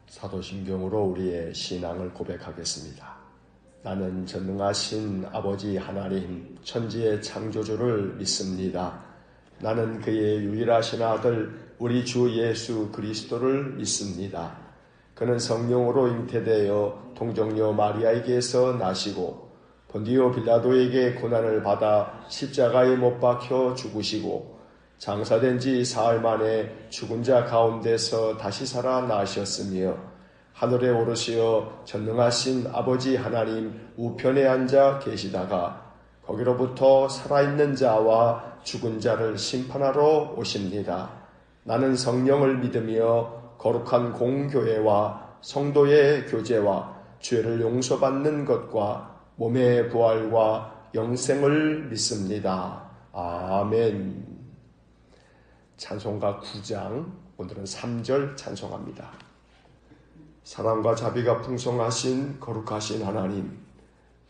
사도신경으로 우리의 신앙을 고백하겠습니다. 나는 전능하신 아버지 하나님 천지의 창조주를 믿습니다. 나는 그의 유일하신 아들 우리 주 예수 그리스도를 믿습니다. 그는 성령으로 잉태되어 동정녀 마리아에게서 나시고 본디오 빌라도에게 고난을 받아 십자가에 못 박혀 죽으시고 장사된 지 사흘 만에 죽은 자 가운데서 다시 살아나셨으며 하늘에 오르시어 전능하신 아버지 하나님 우편에 앉아 계시다가 거기로부터 살아있는 자와 죽은 자를 심판하러 오십니다. 나는 성령을 믿으며 거룩한 공교회와 성도의 교제와 죄를 용서받는 것과 몸의 부활과 영생을 믿습니다. 아멘. 찬송가 9장, 오늘은 3절 찬송합니다. 사랑과 자비가 풍성하신 거룩하신 하나님,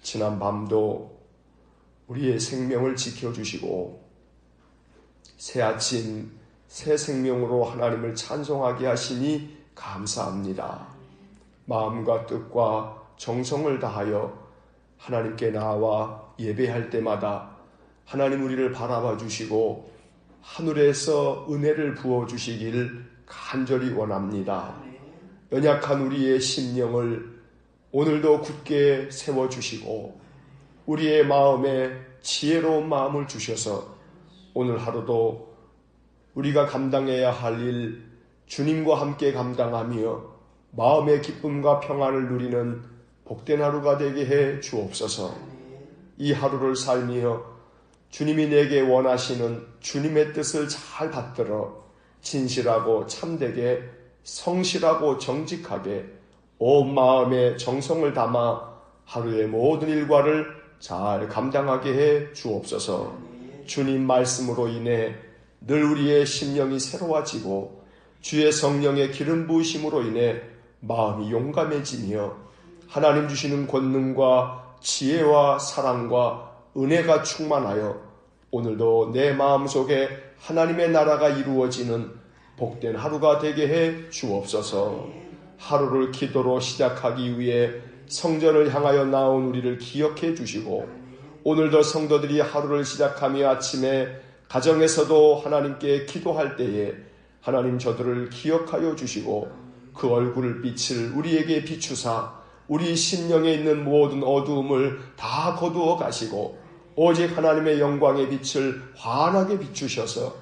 지난 밤도 우리의 생명을 지켜주시고 새 아침 새 생명으로 하나님을 찬송하게 하시니 감사합니다. 마음과 뜻과 정성을 다하여 하나님께 나와 예배할 때마다 하나님 우리를 바라봐 주시고 하늘에서 은혜를 부어주시길 간절히 원합니다. 연약한 우리의 심령을 오늘도 굳게 세워주시고 우리의 마음에 지혜로운 마음을 주셔서 오늘 하루도 우리가 감당해야 할 일 주님과 함께 감당하며 마음의 기쁨과 평안을 누리는 복된 하루가 되게 해 주옵소서. 이 하루를 살며 주님이 내게 원하시는 주님의 뜻을 잘 받들어 진실하고 참되게 성실하고 정직하게 온 마음의 정성을 담아 하루의 모든 일과를 잘 감당하게 해 주옵소서. 주님 말씀으로 인해 늘 우리의 심령이 새로워지고 주의 성령의 기름 부으심으로 인해 마음이 용감해지며 하나님 주시는 권능과 지혜와 사랑과 은혜가 충만하여 오늘도 내 마음속에 하나님의 나라가 이루어지는 복된 하루가 되게 해 주옵소서. 하루를 기도로 시작하기 위해 성전을 향하여 나온 우리를 기억해 주시고 오늘도 성도들이 하루를 시작하며 아침에 가정에서도 하나님께 기도할 때에 하나님 저들을 기억하여 주시고 그 얼굴 빛을 우리에게 비추사 우리 심령에 있는 모든 어두움을 다 거두어 가시고 오직 하나님의 영광의 빛을 환하게 비추셔서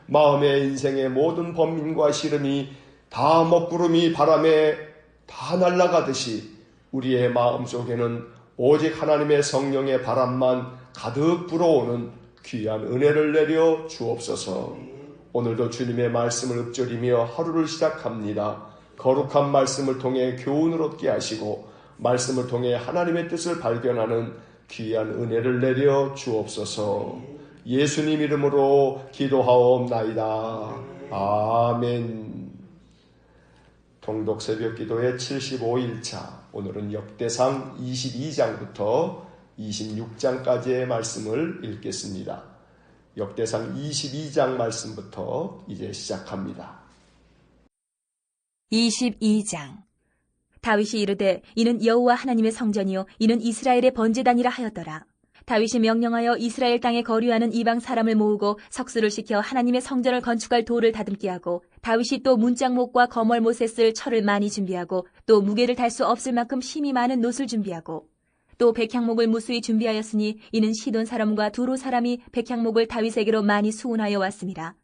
마음의 인생의 모든 번민과 시름이 다 먹구름이 바람에 다 날아가듯이 우리의 마음속에는 오직 하나님의 성령의 바람만 가득 불어오는 귀한 은혜를 내려 주옵소서. 오늘도 주님의 말씀을 읊조리며 하루를 시작합니다. 거룩한 말씀을 통해 교훈을 얻게 하시고 말씀을 통해 하나님의 뜻을 발견하는 귀한 은혜를 내려 주옵소서. 예수님 이름으로 기도하옵나이다. 아멘. 통독 새벽 기도의 75일차, 오늘은 역대상 22장부터 26장까지의 말씀을 읽겠습니다. 역대상 22장 말씀부터 이제 시작합니다. 22장. 다윗이 이르되 이는 여호와 하나님의 성전이요 이는 이스라엘의 번제단이라 하였더라. 다윗이 명령하여 이스라엘 땅에 거류하는 이방 사람을 모으고 석수를 시켜 하나님의 성전을 건축할 돌을 다듬게 하고 다윗이 또 문짝목과 거멀못에 쓸 철을 많이 준비하고 또 무게를 달 수 없을 만큼 힘이 많은 놋을 준비하고 또 백향목을 무수히 준비하였으니 이는 시돈 사람과 두로 사람이 백향목을 다윗에게로 많이 수운하여 왔습니다.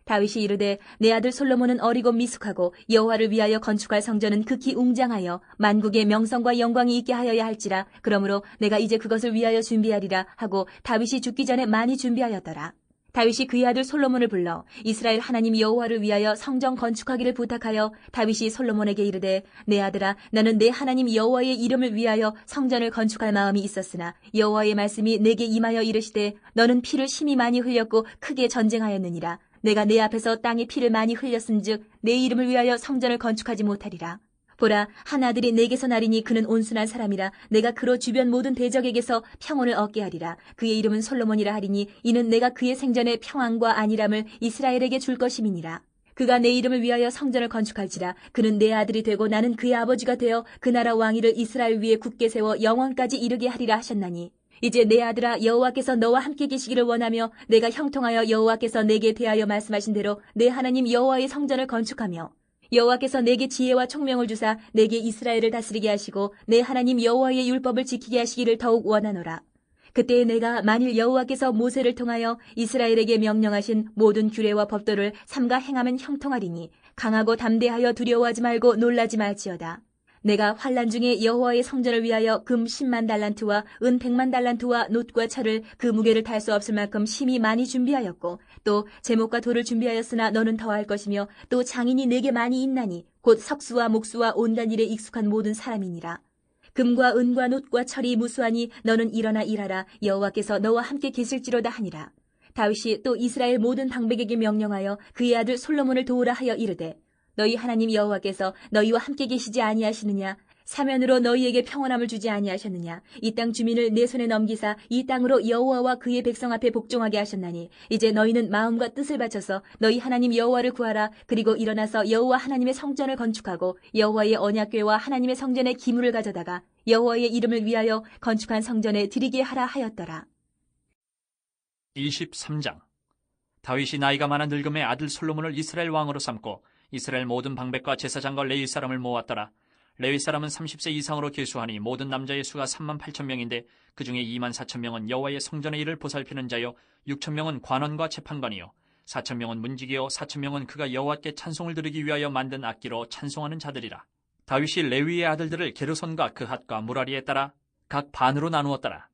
다윗이 이르되 내 아들 솔로몬은 어리고 미숙하고 여호와를 위하여 건축할 성전은 극히 웅장하여 만국의 명성과 영광이 있게 하여야 할지라. 그러므로 내가 이제 그것을 위하여 준비하리라 하고 다윗이 죽기 전에 많이 준비하였더라. 다윗이 그의 아들 솔로몬을 불러 이스라엘 하나님 여호와를 위하여 성전 건축하기를 부탁하여 다윗이 솔로몬에게 이르되 내 아들아 나는 내 하나님 여호와의 이름을 위하여 성전을 건축할 마음이 있었으나 여호와의 말씀이 내게 임하여 이르시되 너는 피를 심히 많이 흘렸고 크게 전쟁하였느니라. 내가 내 앞에서 땅에 피를 많이 흘렸은즉 내 이름을 위하여 성전을 건축하지 못하리라. 보라, 한 아들이 내게서 나리니 그는 온순한 사람이라. 내가 그로 주변 모든 대적에게서 평온을 얻게 하리라. 그의 이름은 솔로몬이라 하리니 이는 내가 그의 생전에 평안과 안일함을 이스라엘에게 줄 것임이니라. 그가 내 이름을 위하여 성전을 건축할지라. 그는 내 아들이 되고 나는 그의 아버지가 되어 그 나라 왕위를 이스라엘 위에 굳게 세워 영원까지 이르게 하리라 하셨나니, 이제 내 아들아, 여호와께서 너와 함께 계시기를 원하며 내가 형통하여 여호와께서 내게 대하여 말씀하신 대로 내 하나님 여호와의 성전을 건축하며, 여호와께서 내게 지혜와 총명을 주사 내게 이스라엘을 다스리게 하시고 내 하나님 여호와의 율법을 지키게 하시기를 더욱 원하노라. 그때에 내가 만일 여호와께서 모세를 통하여 이스라엘에게 명령하신 모든 규례와 법도를 삼가 행하면 형통하리니, 강하고 담대하여 두려워하지 말고 놀라지 말지어다. 내가 환난 중에 여호와의 성전을 위하여 금 10만 달란트와 은 100만 달란트와 놋과 철을 그 무게를 탈 수 없을 만큼 심히 많이 준비하였고, 또 제목과 돌을 준비하였으나 너는 더할 것이며, 또 장인이 내게 많이 있나니 곧 석수와 목수와 온갖 일에 익숙한 모든 사람이니라. 금과 은과 놋과 철이 무수하니 너는 일어나 일하라. 여호와께서 너와 함께 계실지로다 하니라. 다윗이 또 이스라엘 모든 방백에게 명령하여 그의 아들 솔로몬을 도우라 하여 이르되, 너희 하나님 여호와께서 너희와 함께 계시지 아니하시느냐? 사면으로 너희에게 평온함을 주지 아니하셨느냐? 이 땅 주민을 내 손에 넘기사 이 땅으로 여호와와 그의 백성 앞에 복종하게 하셨나니, 이제 너희는 마음과 뜻을 바쳐서 너희 하나님 여호와를 구하라. 그리고 일어나서 여호와 하나님의 성전을 건축하고 여호와의 언약궤와 하나님의 성전에 기물을 가져다가 여호와의 이름을 위하여 건축한 성전에 드리게 하라 하였더라. 23장. 다윗이 나이가 많아 늙음에 아들 솔로몬을 이스라엘 왕으로 삼고 이스라엘 모든 방백과 제사장과 레위 사람을 모았더라. 레위 사람은 30세 이상으로 계수하니 모든 남자의 수가 3만 8천 명인데 그 중에 2만 4천 명은 여호와의 성전의 일을 보살피는 자요, 6천 명은 관원과 재판관이요, 4천 명은 문지기요, 4천 명은 그가 여호와께 찬송을 드리기 위하여 만든 악기로 찬송하는 자들이라. 다윗이 레위의 아들들을 게르손과 그핫과 무라리에 따라 각 반으로 나누었더라.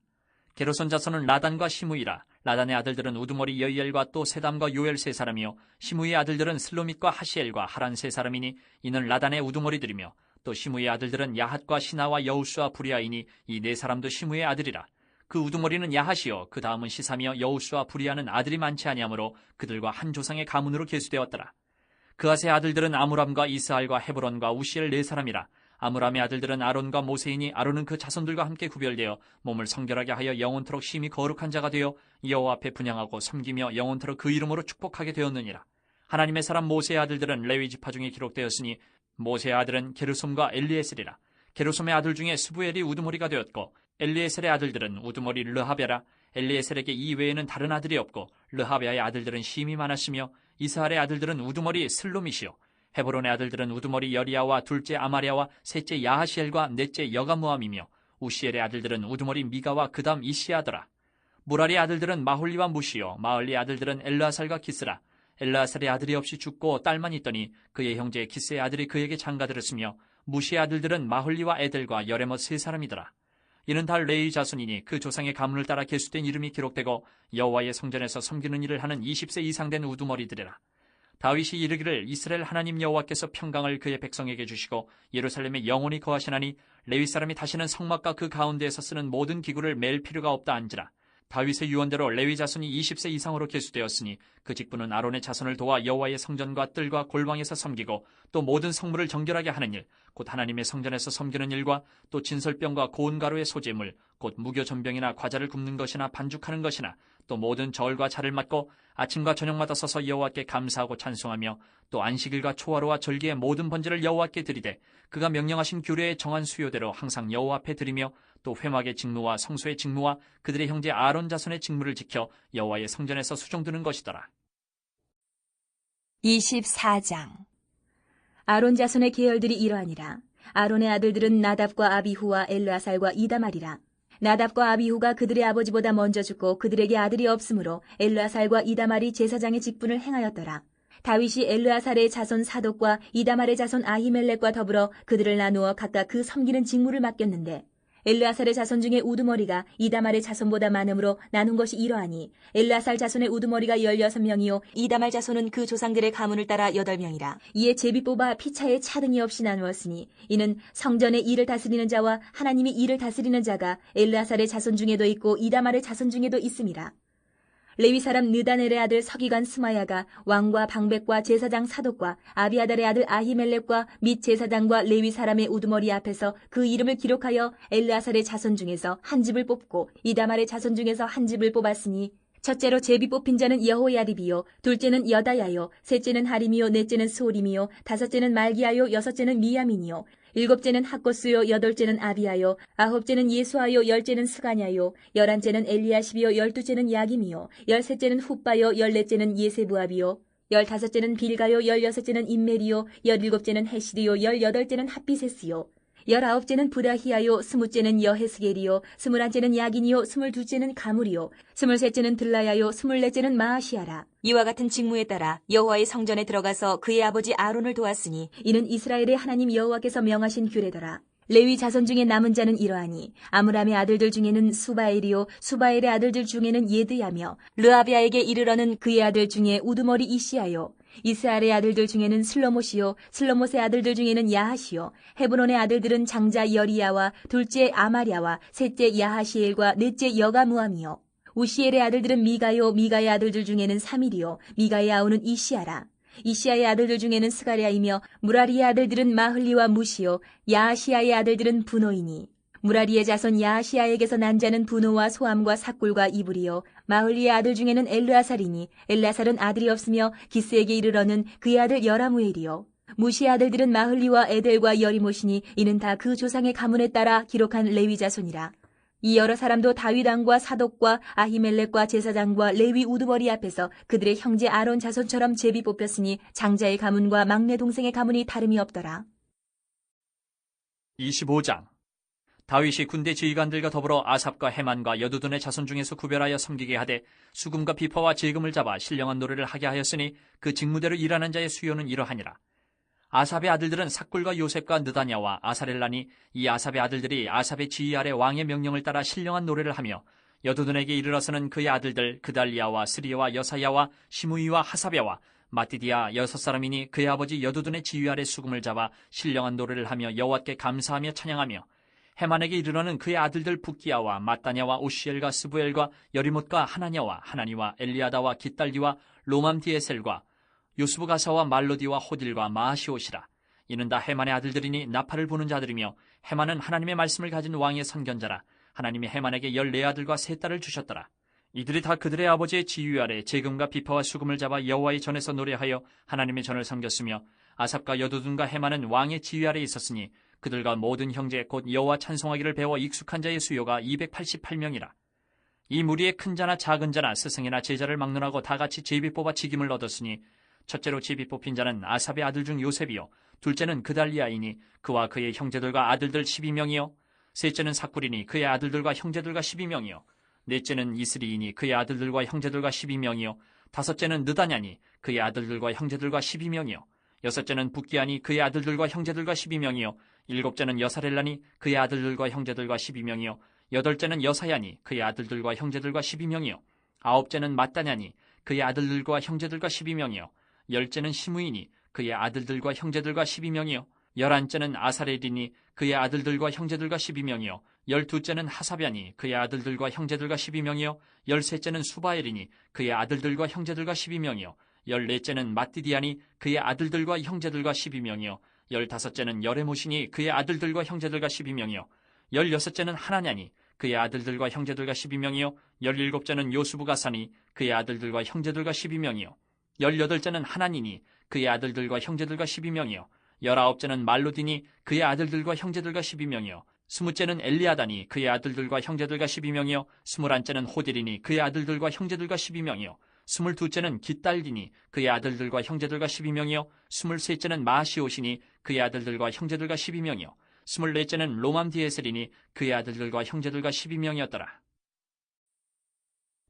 게르손 자손은 라단과 시므이라. 라단의 아들들은 우두머리 여이엘과 또 세담과 요엘 세 사람이요, 시므이의 아들들은 슬로밋과 하시엘과 하란 세 사람이니 이는 라단의 우두머리들이며, 또 시므이의 아들들은 야핫과 시나와 여우스와 부리아이니 이 네 사람도 시므이의 아들이라. 그 우두머리는 야핫이요, 그 다음은 시삼이요, 여우스와 부리아는 아들이 많지 아니하므로 그들과 한 조상의 가문으로 계수되었더라. 그핫의 아들들은 아므람과 이스할과 헤브론과 우시엘 네 사람이라. 아므람의 아들들은 아론과 모세이니 아론은 그 자손들과 함께 구별되어 몸을 성결하게 하여 영원토록 심히 거룩한 자가 되어 여호와 앞에 분향하고 섬기며 영원토록 그 이름으로 축복하게 되었느니라. 하나님의 사람 모세의 아들들은 레위 지파 중에 기록되었으니 모세의 아들은 게르솜과 엘리에셀이라. 게르솜의 아들 중에 스부엘이 우두머리가 되었고 엘리에셀의 아들들은 우두머리 르하베라. 엘리에셀에게 이 외에는 다른 아들이 없고 르하베아의 아들들은 심히 많았으며 이스할의 아들들은 우두머리 슬로밋이요, 헤브론의 아들들은 우두머리 여리야와 둘째 아마랴와 셋째 야하시엘과 넷째 여가무함이며 우시엘의 아들들은 우두머리 미가와 그 다음 이시아더라. 무라리의 아들들은 마홀리와 무시요, 마을리의 아들들은 엘르아살과 기스라. 엘르아살의 아들이 없이 죽고 딸만 있더니 그의 형제 기스의 아들이 그에게 장가들었으며 무시의 아들들은 마홀리와 에델과 여레못 세 사람이더라. 이는 다 레위 자손이니 그 조상의 가문을 따라 계수된 이름이 기록되고 여호와의 성전에서 섬기는 일을 하는 20세 이상 된 우두머리들이라. 다윗이 이르기를 이스라엘 하나님 여호와께서 평강을 그의 백성에게 주시고 예루살렘에 영원히 거하시나니 레위 사람이 다시는 성막과 그 가운데에서 쓰는 모든 기구를 맬 필요가 없다 한지라. 다윗의 유언대로 레위 자손이 20세 이상으로 계수되었으니 그 직분은 아론의 자손을 도와 여호와의 성전과 뜰과 골방에서 섬기고 또 모든 성물을 정결하게 하는 일, 곧 하나님의 성전에서 섬기는 일과 또 진설병과 고운 가루의 소재물, 곧 무교 전병이나 과자를 굽는 것이나 반죽하는 것이나 또 모든 절과 자를 맡고 아침과 저녁마다 서서 여호와께 감사하고 찬송하며 또 안식일과 초하루와 절기의 모든 번제를 여호와께 드리되 그가 명령하신 규례의 정한 수요대로 항상 여호와 앞에 드리며 또 회막의 직무와 성소의 직무와 그들의 형제 아론 자손의 직무를 지켜 여호와의 성전에서 수종드는 것이더라. 24장. 아론 자손의 계열들이 이러하니라. 아론의 아들들은 나답과 아비후와 엘르아살과 이다말이라. 나답과 아비후가 그들의 아버지보다 먼저 죽고 그들에게 아들이 없으므로 엘르아살과 이다말이 제사장의 직분을 행하였더라. 다윗이 엘르아살의 자손 사독과 이다말의 자손 아히멜렉과 더불어 그들을 나누어 각각 그 섬기는 직무를 맡겼는데, 엘르아살의 자손 중에 우두머리가 이다말의 자손보다 많으므로 나눈 것이 이러하니, 엘르아살 자손의 우두머리가 16명이요 이다말 자손은 그 조상들의 가문을 따라 8명이라. 이에 제비 뽑아 피차에 차등이 없이 나누었으니 이는 성전의 일을 다스리는 자와 하나님이 일을 다스리는 자가 엘르아살의 자손 중에도 있고 이다말의 자손 중에도 있음이라. 레위 사람 느다넬의 아들 서기관 스마야가 왕과 방백과 제사장 사독과 아비아달의 아들 아히멜렉과 및 제사장과 레위 사람의 우두머리 앞에서 그 이름을 기록하여 엘르아살의 자손 중에서 한 집을 뽑고 이다말의 자손 중에서 한 집을 뽑았으니, 첫째로 제비 뽑힌 자는 여호야립이요, 둘째는 여다야요, 셋째는 하림이요, 넷째는 스오림이요, 다섯째는 말기야요, 여섯째는 미야민이요, 일곱째는 학고스요, 여덟째는 아비야요, 아홉째는 예수아요, 열째는 스가냐요, 열한째는 엘리야십이요, 열두째는 야김이요, 열셋째는 훗바요, 열넷째는 예세부압이요, 열다섯째는 빌가요, 열여섯째는 임멜이요, 열일곱째는 헤시리요, 열여덟째는 핫비세스요, 열아홉째는 부다히야요, 스무째는 여헤스겔이요, 스물한째는 야긴이요, 스물두째는 가물이요, 스물셋째는 들라야요, 스물넷째는 마아시아라. 이와 같은 직무에 따라 여호와의 성전에 들어가서 그의 아버지 아론을 도왔으니 이는 이스라엘의 하나님 여호와께서 명하신 규례더라. 레위 자손 중에 남은 자는 이러하니 아므람의 아들들 중에는 수바엘이요, 수바엘의 아들들 중에는 예드야며, 르아비아에게 이르러는 그의 아들 중에 우두머리 이시야요, 이스라엘의 아들들 중에는 슬로못이요, 슬로못의 아들들 중에는 야하시요, 헤브론의 아들들은 장자 여리야와 둘째 아마랴와 셋째 야하시엘과 넷째 여가무함이요, 우시엘의 아들들은 미가요, 미가의 아들들 중에는 사밀이요, 미가의 아우는 이시야라. 이시야의 아들들 중에는 스가랴이며, 무라리의 아들들은 마흘리와 무시요, 야하시야의 아들들은 분노이니, 무라리의 자손 야하시야에게서 난 자는 분노와 소함과 삭굴과 이불이요, 마흘리의 아들 중에는 엘르아살이니, 엘르아살은 아들이 없으며 기스에게 이르러는 그의 아들 여라무엘이요, 무시의 아들들은 마흘리와 에델과 여리못이니 이는 다 그 조상의 가문에 따라 기록한 레위 자손이라. 이 여러 사람도 다윗 왕과 사독과 아히멜렉과 제사장과 레위 우두머리 앞에서 그들의 형제 아론 자손처럼 제비 뽑혔으니 장자의 가문과 막내 동생의 가문이 다름이 없더라. 25장. 다윗이 군대 지휘관들과 더불어 아삽과 헤만과 여두둔의 자손 중에서 구별하여 섬기게 하되 수금과 비파와 제금을 잡아 신령한 노래를 하게 하였으니 그 직무대로 일하는 자의 수요는 이러하니라. 아삽의 아들들은 삭굴과 요셉과 느다냐와 아사렐라니, 이 아삽의 아들들이 아삽의 지휘 아래 왕의 명령을 따라 신령한 노래를 하며, 여두둔에게 이르러서는 그의 아들들 그달리아와 스리야와 여사야와 시므이와 하사랴와 마띠디아 여섯 사람이니 그의 아버지 여두둔의 지휘 아래 수금을 잡아 신령한 노래를 하며 여호와께 감사하며 찬양하며, 헤만에게 이르러는 그의 아들들 붓기야와 마따냐와 오시엘과 스부엘과 여리못과 하나냐와 하나니와 엘리아다와 깃달디와 로맘디에셀과 요스부가사와 말로디와 호딜과 마하시옷이라. 이는 다 헤만의 아들들이니 나팔을 부는 자들이며, 헤만은 하나님의 말씀을 가진 왕의 선견자라. 하나님이 헤만에게 14아들과 3딸을 주셨더라. 이들이 다 그들의 아버지의 지휘 아래 제금과 비파와 수금을 잡아 여호와의 전에서 노래하여 하나님의 전을 섬겼으며, 아삽과 여두둔과 헤만은 왕의 지휘 아래 있었으니 그들과 모든 형제 곧 여호와 찬송하기를 배워 익숙한 자의 수요가 288명이라. 이 무리의 큰 자나 작은 자나 스승이나 제자를 막론하고 다 같이 제비 뽑아 직임을 얻었으니, 첫째로 제비 뽑힌 자는 아삽의 아들 중 요셉이요, 둘째는 그달리아이니 그와 그의 형제들과 아들들 12명이요, 셋째는 삭굴이니 그의 아들들과 형제들과 12명이요, 넷째는 이스리이니 그의 아들들과 형제들과 12명이요, 다섯째는 느다냐니 그의 아들들과 형제들과 12명이요, 여섯째는 붓기아니 그의 아들들과 형제들과 12명이요, 일곱째는 여사렐라니 그의 아들들과 형제들과 12명이요, 여덟째는 여사야니 그의 아들들과 형제들과 12명이요, 아홉째는 마따냐니 그의 아들들과 형제들과 12명이요, 열째는 시므이니 그의 아들들과 형제들과 12명이요, 열한째는 아사렐이니 그의 아들들과 형제들과 12명이요, 열두째는 하사랴니 그의 아들들과 형제들과 12명이요, 열셋째는 수바엘이니 그의 아들들과 형제들과 12명이요, 열넷째는 마띠디아니 그의 아들들과 형제들과 12명이요, 열다섯째는 여레못이니 그의 아들들과 형제들과 12명이요, 열여섯째는 하나냐니 그의 아들들과 형제들과 12명이요, 열일곱째는 요스부가사니 그의 아들들과 형제들과 12명이요, 열여덟째는 하나니니 그의 아들들과 형제들과 12명이요, 열아홉째는 말로디니 그의 아들들과 형제들과 12명이요, 스무째는 엘리아다니 그의 아들들과 형제들과 12명이요, 스물한째는 호딜이니 그의 아들들과 형제들과 12명이요, 스물두째는 깃달디니 그의 아들들과 형제들과 12명이요, 스물셋째는 마시옷이니 그의 아들들과 형제들과 12명이요, 스물넷째는 로맘디에셀이니 그의 아들들과 형제들과 12명이었더라.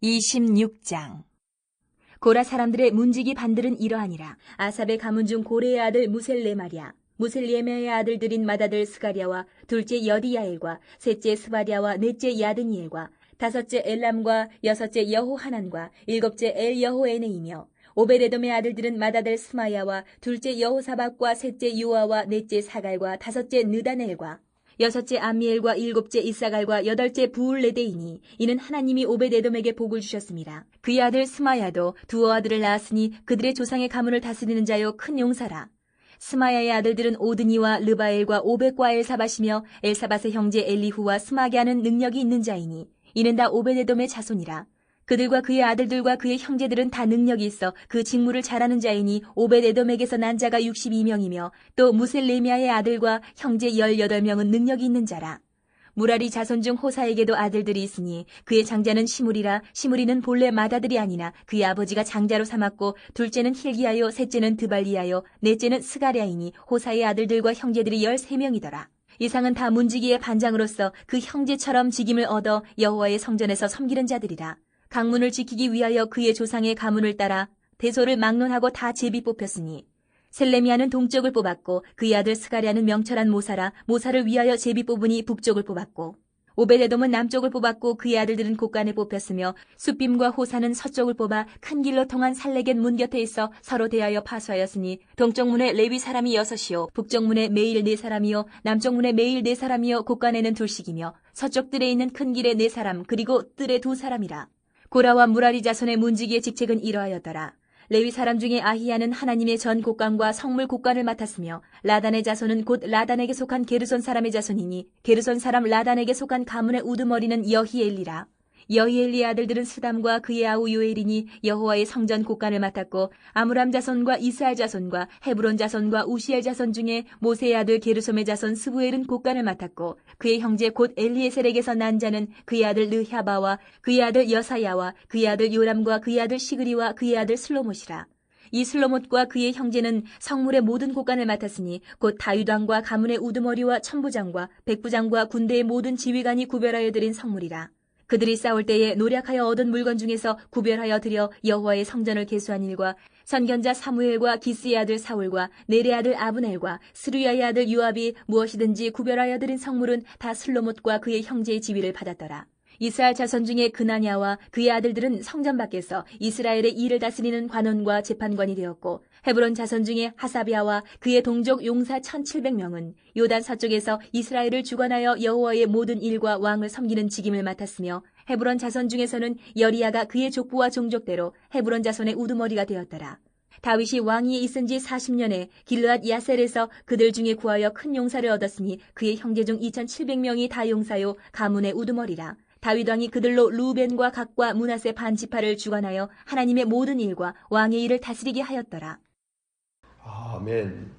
26장. 고라 사람들의 문지기 반들은 이러하니라. 아삽의 가문 중 고레의 아들 무셀레마랴, 무셀레메의 아들들인 맏아들 스가랴와 둘째 여디야엘과 셋째 스바랴와 넷째 야드니엘과 다섯째 엘람과 여섯째 여호하난과 일곱째 엘여호에네이며, 오베레돔의 아들들은 맏아들 스마야와 둘째 여호사박과 셋째 요아와 넷째 사갈과 다섯째 느다넬과 여섯째 암미엘과 일곱째 이사갈과 여덟째 부울레데이니 이는 하나님이 오베데돔에게 복을 주셨습니다. 그의 아들 스마야도 두 아들을 낳았으니 그들의 조상의 가문을 다스리는 자요 큰 용사라. 스마야의 아들들은 오드니와 르바엘과 오벳과 엘사밧이며, 엘사밧의 형제 엘리후와 스마게하는 능력이 있는 자이니 이는 다 오베데돔의 자손이라. 그들과 그의 아들들과 그의 형제들은 다 능력이 있어 그 직무를 잘하는 자이니 오벳에돔에게서 난 자가 62명이며 또 무셀레미아의 아들과 형제 18명은 능력이 있는 자라. 무라리 자손 중 호사에게도 아들들이 있으니 그의 장자는 시므리라. 시므리는 본래 맏아들이 아니나 그의 아버지가 장자로 삼았고 둘째는 힐기야요 셋째는 드발리야요 넷째는 스가랴이니 호사의 아들들과 형제들이 13명이더라. 이상은 다 문지기의 반장으로서 그 형제처럼 직임을 얻어 여호와의 성전에서 섬기는 자들이라. 강문을 지키기 위하여 그의 조상의 가문을 따라 대소를 막론하고 다 제비 뽑혔으니 셀레미야는 동쪽을 뽑았고 그의 아들 스가랴는 명철한 모사라. 모사를 위하여 제비 뽑으니 북쪽을 뽑았고 오벳에돔은 남쪽을 뽑았고 그의 아들들은 곳간에 뽑혔으며 숫빔과 호사는 서쪽을 뽑아 큰 길로 통한 살레겟 문 곁에 있어 서로 대하여 파수하였으니 동쪽 문에 레위 사람이 6이요 북쪽 문에 매일 4사람이요 남쪽 문에 매일 4사람이요 곳간에는 둘씩이며 서쪽 뜰에 있는 큰 길에 4사람 그리고 뜰에 2사람이라. 고라와 무라리 자손의 문지기의 직책은 이러하였더라. 레위 사람 중에 아히야는 하나님의 전 곳간과 성물 곳간을 맡았으며 라단의 자손은 곧 라단에게 속한 게르손 사람의 자손이니 게르손 사람 라단에게 속한 가문의 우두머리는 여히엘리라. 여히엘리의 아들들은 스담과 그의 아우 요엘이니 여호와의 성전 곳간을 맡았고 아므람 자손과 이스할 자손과 헤브론 자손과 우시엘 자손 중에 모세의 아들 게르솜의 자손 스부엘은 곳간을 맡았고 그의 형제 곧 엘리에셀에게서 난 자는 그의 아들 르하바와 그의 아들 여사야와 그의 아들 요람과 그의 아들 시그리와 그의 아들 슬로못이라. 이 슬로못과 그의 형제는 성물의 모든 곳간을 맡았으니 곧 다윗왕과 가문의 우두머리와 천부장과 백부장과 군대의 모든 지휘관이 구별하여 드린 성물이라. 그들이 싸울 때에 노력하여 얻은 물건 중에서 구별하여 드려 여호와의 성전을 계수한 일과 선견자 사무엘과 기스의 아들 사울과 넬의 아들 아브넬과 스루야의 아들 요압이 무엇이든지 구별하여 드린 성물은 다 슬로못과 그의 형제의 지위를 받았더라. 이스라엘 자손 중에 그나냐와 그의 아들들은 성전 밖에서 이스라엘의 일을 다스리는 관원과 재판관이 되었고 헤브론 자손 중에 하사비아와 그의 동족 용사 1700명은 요단 서쪽에서 이스라엘을 주관하여 여호와의 모든 일과 왕을 섬기는 직임을 맡았으며 헤브론 자손 중에서는 여리야가 그의 족보와 종족대로 헤브론 자손의 우두머리가 되었더라. 다윗이 왕위에 있은 지 40년에 길르앗 야셀에서 그들 중에 구하여 큰 용사를 얻었으니 그의 형제 중 2700명이 다 용사요 가문의 우두머리라. 다윗 왕이 그들로 루벤과 갓과 므낫세 반 지파를 주관하여 하나님의 모든 일과 왕의 일을 다스리게 하였더라. 아멘.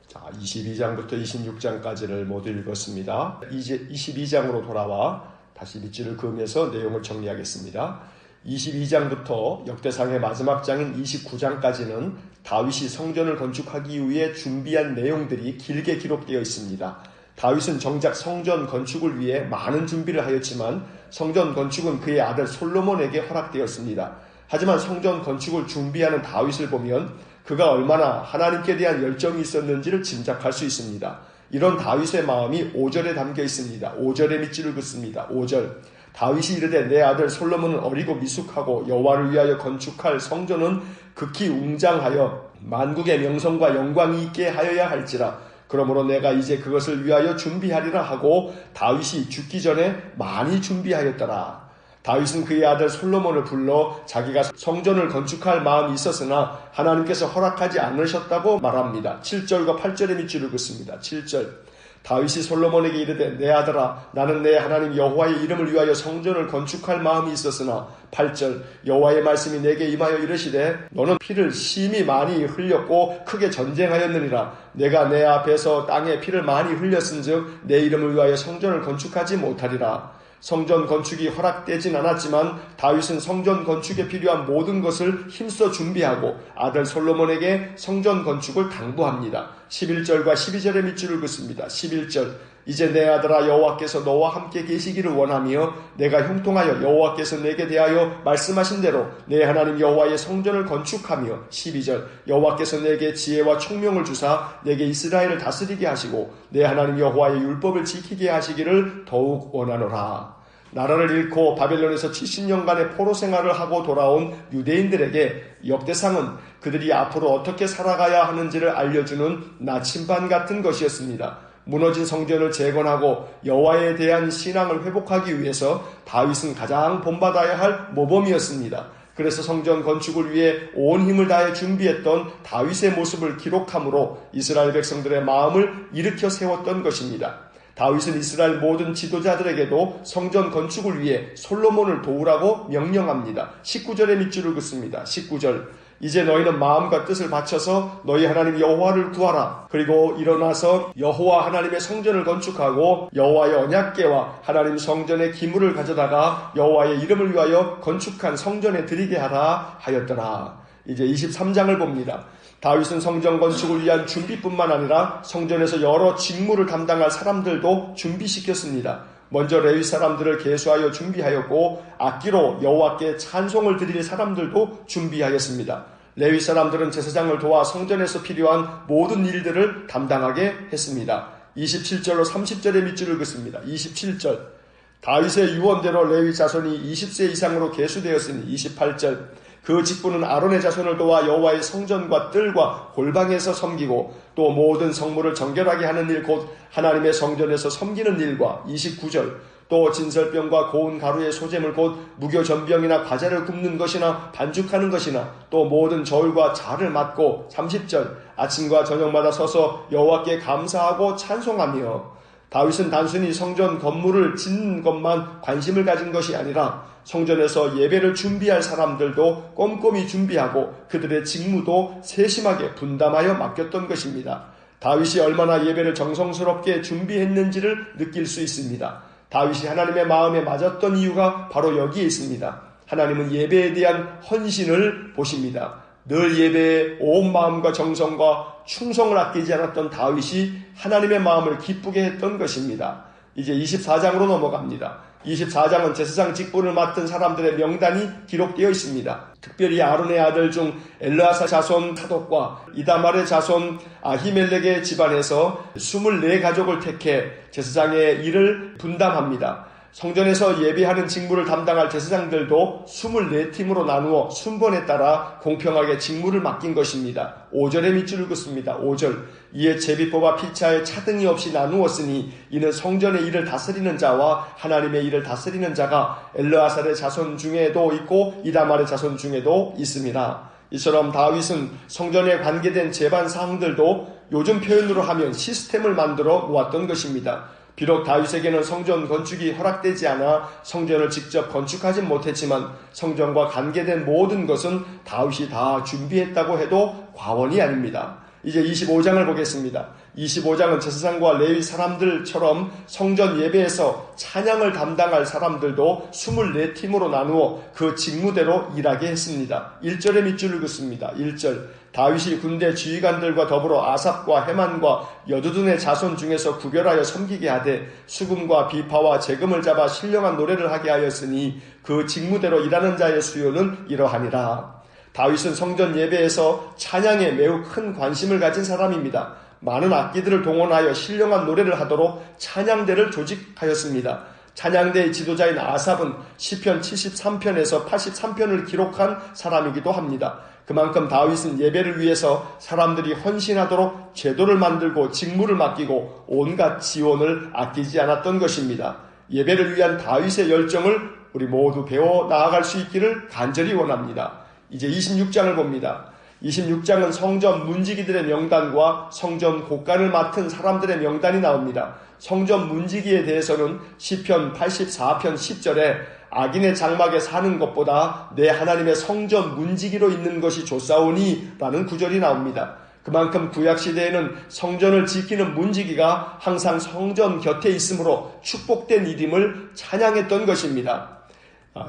자, 22장부터 26장까지를 모두 읽었습니다. 이제 22장으로 돌아와 다시 밑줄을 그으면서 내용을 정리하겠습니다. 22장부터 역대상의 마지막 장인 29장까지는 다윗이 성전을 건축하기 위해 준비한 내용들이 길게 기록되어 있습니다. 다윗은 정작 성전 건축을 위해 많은 준비를 하였지만 성전 건축은 그의 아들 솔로몬에게 허락되었습니다. 하지만 성전 건축을 준비하는 다윗을 보면 그가 얼마나 하나님께 대한 열정이 있었는지를 짐작할 수 있습니다. 이런 다윗의 마음이 5절에 담겨 있습니다. 5절에 밑줄을 긋습니다. 5절. 다윗이 이르되 내 아들 솔로몬은 어리고 미숙하고 여호와를 위하여 건축할 성전은 극히 웅장하여 만국의 명성과 영광이 있게 하여야 할지라. 그러므로 내가 이제 그것을 위하여 준비하리라 하고 다윗이 죽기 전에 많이 준비하였더라. 다윗은 그의 아들 솔로몬을 불러 자기가 성전을 건축할 마음이 있었으나 하나님께서 허락하지 않으셨다고 말합니다. 7절과 8절의 밑줄을 긋습니다. 7절. 다윗이 솔로몬에게 이르되 내 아들아 나는 내 하나님 여호와의 이름을 위하여 성전을 건축할 마음이 있었으나 8절 여호와의 말씀이 내게 임하여 이르시되 너는 피를 심히 많이 흘렸고 크게 전쟁하였느니라. 내가 내 앞에서 땅에 피를 많이 흘렸은즉 내 이름을 위하여 성전을 건축하지 못하리라. 성전 건축이 허락되진 않았지만 다윗은 성전 건축에 필요한 모든 것을 힘써 준비하고 아들 솔로몬에게 성전 건축을 당부합니다. 11절과 12절의 밑줄을 긋습니다. 11절 이제 내 아들아 여호와께서 너와 함께 계시기를 원하며 내가 형통하여 여호와께서 내게 대하여 말씀하신 대로 내 하나님 여호와의 성전을 건축하며 12절 여호와께서 내게 지혜와 총명을 주사 내게 이스라엘을 다스리게 하시고 내 하나님 여호와의 율법을 지키게 하시기를 더욱 원하노라. 나라를 잃고 바벨론에서 70년간의 포로 생활을 하고 돌아온 유대인들에게 역대상은 그들이 앞으로 어떻게 살아가야 하는지를 알려주는 나침반 같은 것이었습니다. 무너진 성전을 재건하고 여호와에 대한 신앙을 회복하기 위해서 다윗은 가장 본받아야 할 모범이었습니다. 그래서 성전 건축을 위해 온 힘을 다해 준비했던 다윗의 모습을 기록함으로 이스라엘 백성들의 마음을 일으켜 세웠던 것입니다. 다윗은 이스라엘 모든 지도자들에게도 성전 건축을 위해 솔로몬을 도우라고 명령합니다. 19절의 밑줄을 긋습니다. 19절. 이제 너희는 마음과 뜻을 바쳐서 너희 하나님 여호와를 구하라. 그리고 일어나서 여호와 하나님의 성전을 건축하고 여호와의 언약궤와 하나님 성전의 기물을 가져다가 여호와의 이름을 위하여 건축한 성전에 드리게 하라 하였더라. 이제 23장을 봅니다. 다윗은 성전 건축을 위한 준비뿐만 아니라 성전에서 여러 직무를 담당할 사람들도 준비시켰습니다. 먼저 레위 사람들을 계수하여 준비하였고 악기로 여호와께 찬송을 드릴 사람들도 준비하였습니다. 레위 사람들은 제사장을 도와 성전에서 필요한 모든 일들을 담당하게 했습니다. 27절로 30절의 밑줄을 긋습니다. 27절. 다윗의 유언대로 레위 자손이 20세 이상으로 계수되었으니 28절. 그 직분은 아론의 자손을 도와 여호와의 성전과 뜰과 골방에서 섬기고 또 모든 성물을 정결하게 하는 일 곧 하나님의 성전에서 섬기는 일과 29절. 또 진설병과 고운 가루의 소재물 곧 무교전병이나 과자를 굽는 것이나 반죽하는 것이나 또 모든 저울과 자를 맡고 30절. 아침과 저녁마다 서서 여호와께 감사하고 찬송하며. 다윗은 단순히 성전 건물을 짓는 것만 관심을 가진 것이 아니라 성전에서 예배를 준비할 사람들도 꼼꼼히 준비하고 그들의 직무도 세심하게 분담하여 맡겼던 것입니다. 다윗이 얼마나 예배를 정성스럽게 준비했는지를 느낄 수 있습니다. 다윗이 하나님의 마음에 맞았던 이유가 바로 여기에 있습니다. 하나님은 예배에 대한 헌신을 보십니다. 늘 예배에 온 마음과 정성과 충성을 아끼지 않았던 다윗이 하나님의 마음을 기쁘게 했던 것입니다. 이제 24장으로 넘어갑니다. 24장은 제사장 직분을 맡은 사람들의 명단이 기록되어 있습니다. 특별히 아론의 아들 중 엘르아사 자손 사독과 이다말의 자손 아히멜렉의 집안에서 24가족을 택해 제사장의 일을 분담합니다. 성전에서 예배하는 직무를 담당할 제사장들도 24팀으로 나누어 순번에 따라 공평하게 직무를 맡긴 것입니다. 5절의 밑줄을 긋습니다. 5절. 이에 제비뽑아 피차에 차등이 없이 나누었으니 이는 성전의 일을 다스리는 자와 하나님의 일을 다스리는 자가 엘르아살의 자손 중에도 있고 이다말의 자손 중에도 있습니다. 이처럼 다윗은 성전에 관계된 제반 사항들도 요즘 표현으로 하면 시스템을 만들어 모았던 것입니다. 비록 다윗에게는 성전 건축이 허락되지 않아 성전을 직접 건축하진 못했지만 성전과 관계된 모든 것은 다윗이 다 준비했다고 해도 과언이 아닙니다. 이제 25장을 보겠습니다. 25장은 제사장과 레위 사람들처럼 성전 예배에서 찬양을 담당할 사람들도 24팀으로 나누어 그 직무대로 일하게 했습니다. 1절의 밑줄을 긋습니다. 1절. 다윗이 군대 지휘관들과 더불어 아삽과 헤만과 여두둔의 자손 중에서 구별하여 섬기게 하되 수금과 비파와 재금을 잡아 신령한 노래를 하게 하였으니 그 직무대로 일하는 자의 수요는 이러하니라. 다윗은 성전 예배에서 찬양에 매우 큰 관심을 가진 사람입니다. 많은 악기들을 동원하여 신령한 노래를 하도록 찬양대를 조직하였습니다. 찬양대의 지도자인 아삽은 시편 73편에서 83편을 기록한 사람이기도 합니다. 그만큼 다윗은 예배를 위해서 사람들이 헌신하도록 제도를 만들고 직무를 맡기고 온갖 지원을 아끼지 않았던 것입니다. 예배를 위한 다윗의 열정을 우리 모두 배워 나아갈 수 있기를 간절히 원합니다. 이제 26장을 봅니다. 26장은 성전 문지기들의 명단과 성전 곡간을 맡은 사람들의 명단이 나옵니다. 성전 문지기에 대해서는 시편 84편 10절에 악인의 장막에 사는 것보다 내 하나님의 성전 문지기로 있는 것이 좋사오니 라는 구절이 나옵니다. 그만큼 구약시대에는 성전을 지키는 문지기가 항상 성전 곁에 있으므로 축복된 일임을 찬양했던 것입니다.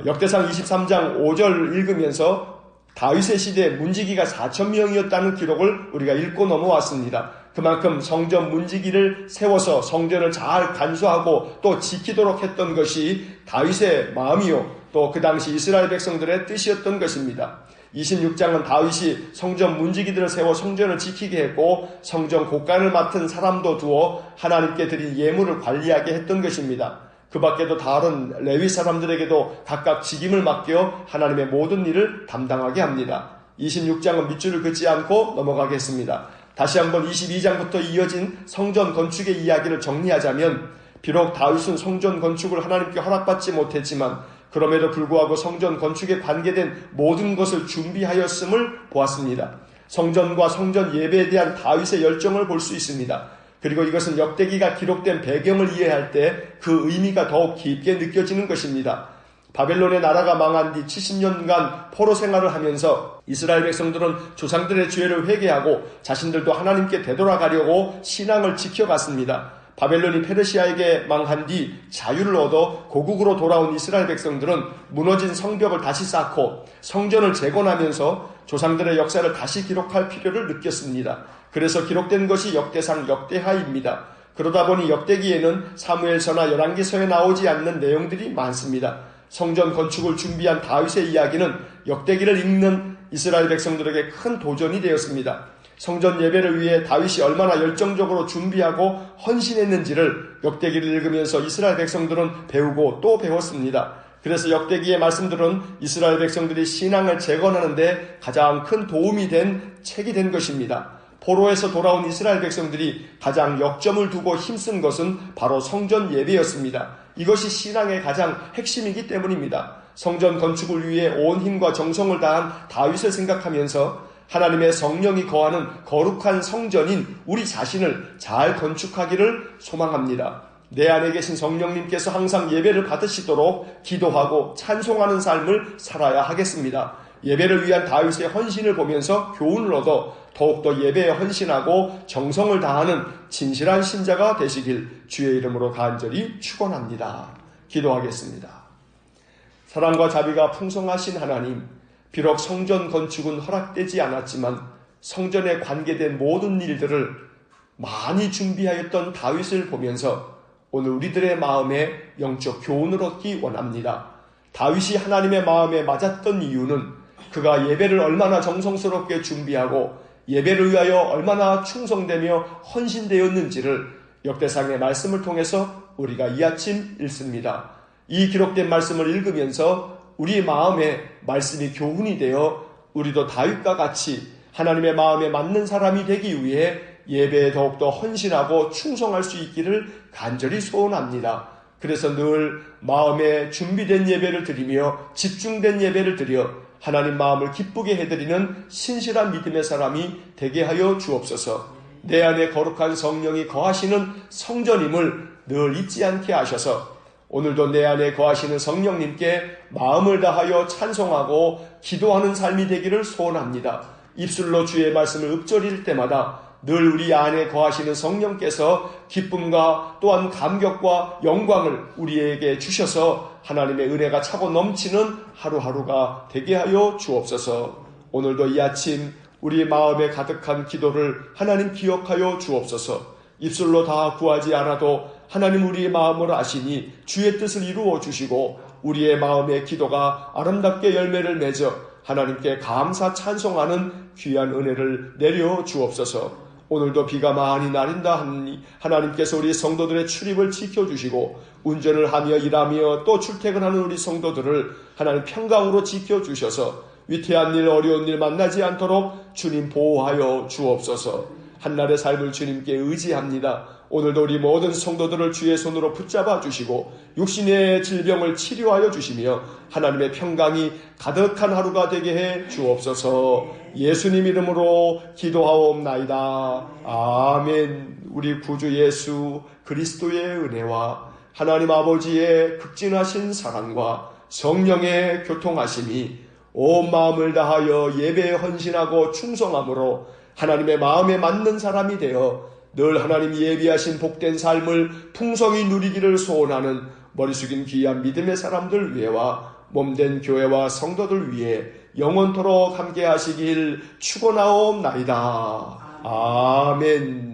역대상 23장 5절 읽으면서 다윗의 시대에 문지기가 4,000명이었다는 기록을 우리가 읽고 넘어왔습니다. 그만큼 성전 문지기를 세워서 성전을 잘 간수하고 또 지키도록 했던 것이 다윗의 마음이요 또 그 당시 이스라엘 백성들의 뜻이었던 것입니다. 26장은 다윗이 성전 문지기들을 세워 성전을 지키게 했고 성전 곡간을 맡은 사람도 두어 하나님께 드린 예물을 관리하게 했던 것입니다. 그 밖에도 다른 레위 사람들에게도 각각 직임을 맡겨 하나님의 모든 일을 담당하게 합니다. 26장은 밑줄을 긋지 않고 넘어가겠습니다. 다시 한번 22장부터 이어진 성전 건축의 이야기를 정리하자면 비록 다윗은 성전 건축을 하나님께 허락받지 못했지만 그럼에도 불구하고 성전 건축에 관계된 모든 것을 준비하였음을 보았습니다. 성전과 성전 예배에 대한 다윗의 열정을 볼 수 있습니다. 그리고 이것은 역대기가 기록된 배경을 이해할 때 그 의미가 더욱 깊게 느껴지는 것입니다. 바벨론의 나라가 망한 뒤 70년간 포로 생활을 하면서 이스라엘 백성들은 조상들의 죄를 회개하고 자신들도 하나님께 되돌아가려고 신앙을 지켜갔습니다. 바벨론이 페르시아에게 망한 뒤 자유를 얻어 고국으로 돌아온 이스라엘 백성들은 무너진 성벽을 다시 쌓고 성전을 재건하면서 조상들의 역사를 다시 기록할 필요를 느꼈습니다. 그래서 기록된 것이 역대상 역대하입니다. 그러다 보니 역대기에는 사무엘서나 열왕기서에 나오지 않는 내용들이 많습니다. 성전 건축을 준비한 다윗의 이야기는 역대기를 읽는 이스라엘 백성들에게 큰 도전이 되었습니다. 성전 예배를 위해 다윗이 얼마나 열정적으로 준비하고 헌신했는지를 역대기를 읽으면서 이스라엘 백성들은 배우고 또 배웠습니다. 그래서 역대기의 말씀들은 이스라엘 백성들이 신앙을 재건하는 데 가장 큰 도움이 된 책이 된 것입니다. 포로에서 돌아온 이스라엘 백성들이 가장 역점을 두고 힘쓴 것은 바로 성전 예배였습니다. 이것이 신앙의 가장 핵심이기 때문입니다. 성전 건축을 위해 온 힘과 정성을 다한 다윗을 생각하면서 하나님의 성령이 거하는 거룩한 성전인 우리 자신을 잘 건축하기를 소망합니다. 내 안에 계신 성령님께서 항상 예배를 받으시도록 기도하고 찬송하는 삶을 살아야 하겠습니다. 예배를 위한 다윗의 헌신을 보면서 교훈을 얻어 더욱더 예배에 헌신하고 정성을 다하는 진실한 신자가 되시길 주의 이름으로 간절히 축원합니다. 기도하겠습니다. 사랑과 자비가 풍성하신 하나님, 비록 성전 건축은 허락되지 않았지만 성전에 관계된 모든 일들을 많이 준비하였던 다윗을 보면서 오늘 우리들의 마음에 영적 교훈을 얻기 원합니다. 다윗이 하나님의 마음에 맞았던 이유는 그가 예배를 얼마나 정성스럽게 준비하고 예배를 위하여 얼마나 충성되며 헌신되었는지를 역대상의 말씀을 통해서 우리가 이 아침 읽습니다. 이 기록된 말씀을 읽으면서 우리 마음에 말씀이 교훈이 되어 우리도 다윗과 같이 하나님의 마음에 맞는 사람이 되기 위해 예배에 더욱더 헌신하고 충성할 수 있기를 간절히 소원합니다. 그래서 늘 마음에 준비된 예배를 드리며 집중된 예배를 드려 하나님 마음을 기쁘게 해드리는 신실한 믿음의 사람이 되게 하여 주옵소서. 내 안에 거룩한 성령이 거하시는 성전임을 늘 잊지 않게 하셔서 오늘도 내 안에 거하시는 성령님께 마음을 다하여 찬송하고 기도하는 삶이 되기를 소원합니다. 입술로 주의 말씀을 읊조릴 때마다 늘 우리 안에 거하시는 성령께서 기쁨과 또한 감격과 영광을 우리에게 주셔서 하나님의 은혜가 차고 넘치는 하루하루가 되게 하여 주옵소서. 오늘도 이 아침 우리 마음에 가득한 기도를 하나님 기억하여 주옵소서. 입술로 다 구하지 않아도 하나님 우리의 마음을 아시니 주의 뜻을 이루어 주시고 우리의 마음의 기도가 아름답게 열매를 맺어 하나님께 감사 찬송하는 귀한 은혜를 내려 주옵소서. 오늘도 비가 많이 내린다 하니 하나님께서 우리 성도들의 출입을 지켜주시고 운전을 하며 일하며 또 출퇴근하는 우리 성도들을 하나님 평강으로 지켜주셔서 위태한 일 어려운 일 만나지 않도록 주님 보호하여 주옵소서. 한날의 삶을 주님께 의지합니다. 오늘도 우리 모든 성도들을 주의 손으로 붙잡아 주시고 육신의 질병을 치료하여 주시며 하나님의 평강이 가득한 하루가 되게 해 주옵소서. 예수님 이름으로 기도하옵나이다. 아멘. 우리 구주 예수 그리스도의 은혜와 하나님 아버지의 극진하신 사랑과 성령의 교통하심이 온 마음을 다하여 예배에 헌신하고 충성함으로 하나님의 마음에 맞는 사람이 되어 늘 하나님이 예비하신 복된 삶을 풍성히 누리기를 소원하는 머리 숙인 귀한 믿음의 사람들 위해와 몸된 교회와 성도들 위해 영원토록 함께 하시길 축원하옵나이다. 아멘.